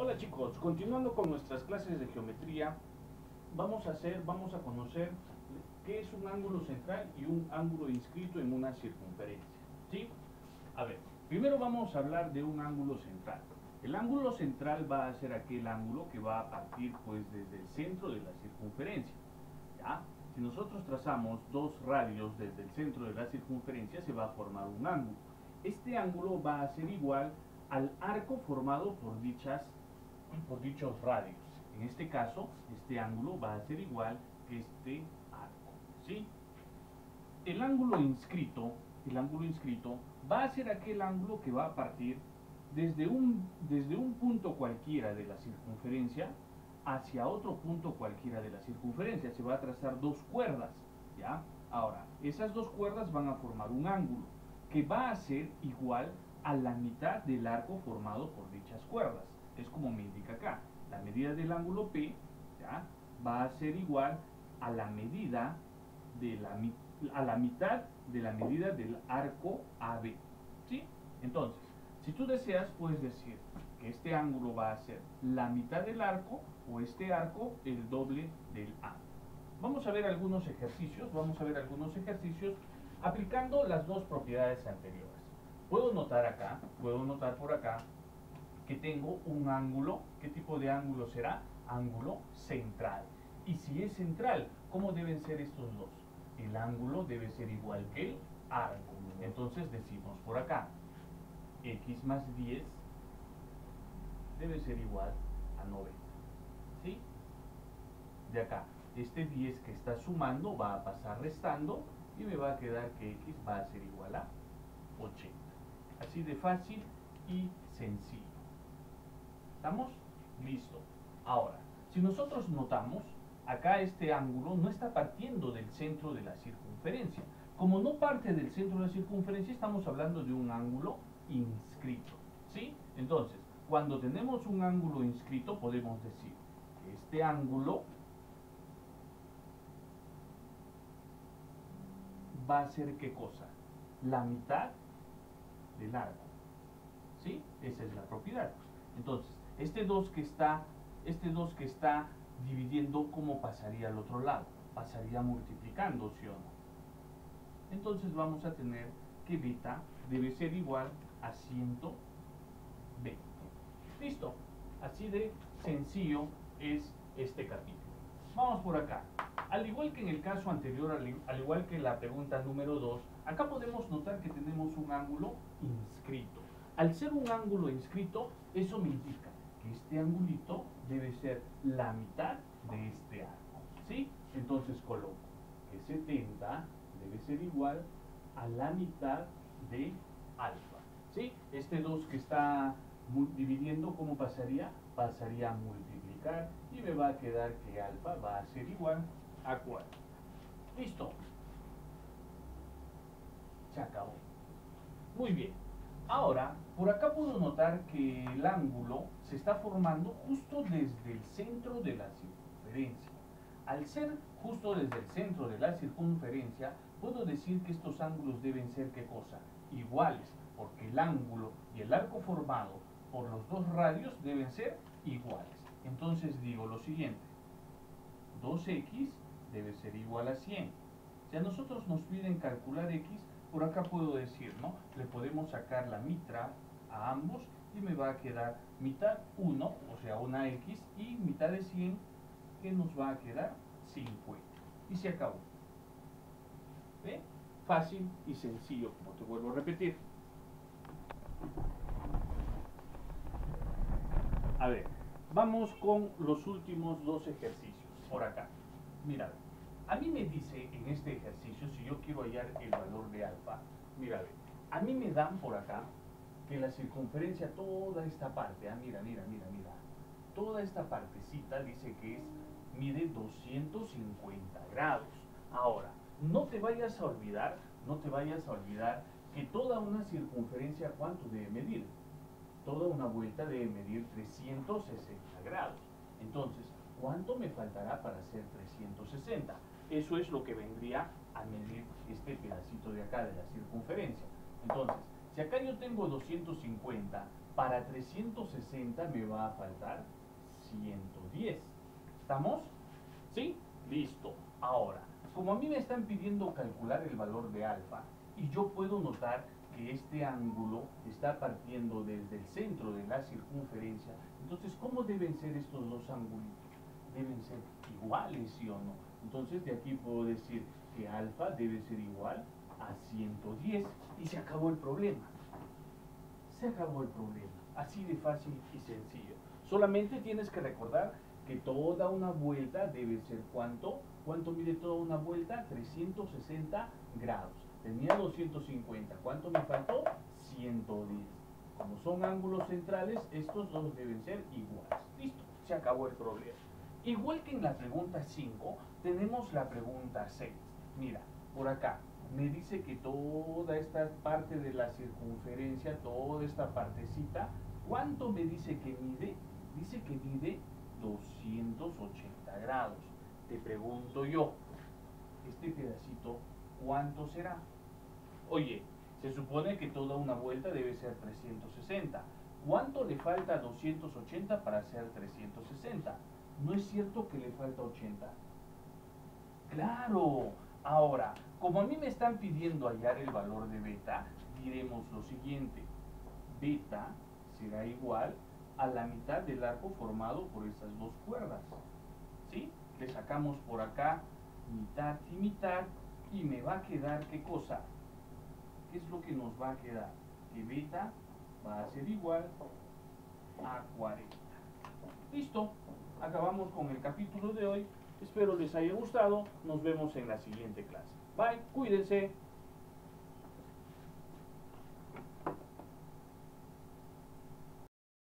Hola chicos, continuando con nuestras clases de geometría, vamos a conocer qué es un ángulo central y un ángulo inscrito en una circunferencia. ¿Sí? A ver, primero vamos a hablar de un ángulo central. El ángulo central va a ser aquel ángulo que va a partir pues desde el centro de la circunferencia. ¿Ya? Si nosotros trazamos dos radios desde el centro de la circunferencia, se va a formar un ángulo. Este ángulo va a ser igual al arco formado por dichos radios. En este caso, este ángulo va a ser igual que este arco. ¿Sí? El ángulo inscrito va a ser aquel ángulo que va a partir desde un punto cualquiera de la circunferencia hacia otro punto cualquiera de la circunferencia. Se va a trazar dos cuerdas, ¿ya? Ahora, esas dos cuerdas van a formar un ángulo que va a ser igual a la mitad del arco formado por dichas cuerdas. Es como me indica acá. La medida del ángulo P, ¿ya?, va a ser igual a la medida de la mitad de la medida del arco AB. ¿Sí? Entonces, si tú deseas, puedes decir que este ángulo va a ser la mitad del arco o este arco el doble del ángulo. Vamos a ver algunos ejercicios, aplicando las dos propiedades anteriores. Puedo notar por acá que tengo un ángulo. ¿Qué tipo de ángulo será? Ángulo central. Y si es central, ¿cómo deben ser estos dos? El ángulo debe ser igual que el arco. Entonces decimos por acá, x más 10 debe ser igual a 90. ¿Sí? De acá, este 10 que está sumando va a pasar restando y me va a quedar que x va a ser igual a 80. Así de fácil y sencillo. ¿Estamos? Listo. Ahora, si nosotros notamos, acá este ángulo no está partiendo del centro de la circunferencia. Como no parte del centro de la circunferencia, estamos hablando de un ángulo inscrito. ¿Sí? Entonces, cuando tenemos un ángulo inscrito, podemos decir que este ángulo va a ser ¿qué cosa? La mitad del arco. ¿Sí? Esa es la propiedad. Entonces, este 2 que está dividiendo, ¿cómo pasaría al otro lado? Pasaría multiplicando, ¿sí o no? Entonces vamos a tener que beta debe ser igual a 120. Listo. Así de sencillo es este capítulo. Vamos por acá. Al igual que en el caso anterior, al igual que en la pregunta número 2, acá podemos notar que tenemos un ángulo inscrito. Al ser un ángulo inscrito, eso me indica que este angulito debe ser la mitad de este arco. ¿Sí? Entonces coloco que 70 debe ser igual a la mitad de alfa. ¿Sí? Este 2 que está dividiendo, ¿cómo pasaría? Pasaría a multiplicar y me va a quedar que alfa va a ser igual a 4. Listo. Se acabó. Muy bien. Ahora, por acá puedo notar que el ángulo se está formando justo desde el centro de la circunferencia. Al ser justo desde el centro de la circunferencia, puedo decir que estos ángulos deben ser ¿qué cosa? Iguales, porque el ángulo y el arco formado por los dos radios deben ser iguales. Entonces digo lo siguiente, 2x debe ser igual a 100. Si a nosotros nos piden calcular x, por acá puedo decir, ¿no? Le podemos sacar la mitad a ambos y me va a quedar mitad 1, o sea, una x, y mitad de 100, que nos va a quedar 50. Y se acabó. ¿Ve? Fácil y sencillo, como te vuelvo a repetir. A ver, vamos con los últimos dos ejercicios. Por acá. Mira, a mí me dice en este ejercicio, si yo quiero hallar el valor de alfa, mira, a mí me dan por acá que la circunferencia, toda esta parte, mira, toda esta partecita dice que mide 250 grados. Ahora, no te vayas a olvidar que toda una circunferencia, ¿cuánto debe medir? Toda una vuelta debe medir 360 grados. Entonces, ¿cuánto me faltará para hacer 360? Eso es lo que vendría a medir este pedacito de acá de la circunferencia. Entonces, si acá yo tengo 250 Para 360 me va a faltar 110. ¿Estamos? ¿Sí? Listo. Ahora, como a mí me están pidiendo calcular el valor de alfa, y yo puedo notar que este ángulo está partiendo desde el centro de la circunferencia, entonces, ¿cómo deben ser estos dos ángulos? Deben ser iguales, ¿sí o no? Entonces, de aquí puedo decir que alfa debe ser igual a 110 y se acabó el problema. Se acabó el problema. Así de fácil y sencillo. Solamente tienes que recordar que toda una vuelta debe ser ¿cuánto? ¿Cuánto mide toda una vuelta? 360 grados. Tenía 250. ¿Cuánto me faltó? 110. Como son ángulos centrales, estos dos deben ser iguales. Listo, se acabó el problema. Igual que en la pregunta 5, tenemos la pregunta 6. Mira, por acá me dice que toda esta parte de la circunferencia, toda esta partecita, ¿cuánto me dice que mide? Dice que mide 280 grados. Te pregunto yo, este pedacito, ¿cuánto será? Oye, se supone que toda una vuelta debe ser 360. ¿Cuánto le falta a 280 para ser 360? ¿No es cierto que le falta 80? Claro. Ahora, como a mí me están pidiendo hallar el valor de beta, diremos lo siguiente. Beta será igual a la mitad del arco formado por estas dos cuerdas. ¿Sí? Le sacamos por acá mitad y mitad y me va a quedar ¿qué cosa? ¿Qué es lo que nos va a quedar? Que beta va a ser igual a 40. Listo, acabamos con el capítulo de hoy. Espero les haya gustado. Nos vemos en la siguiente clase. Bye, cuídense.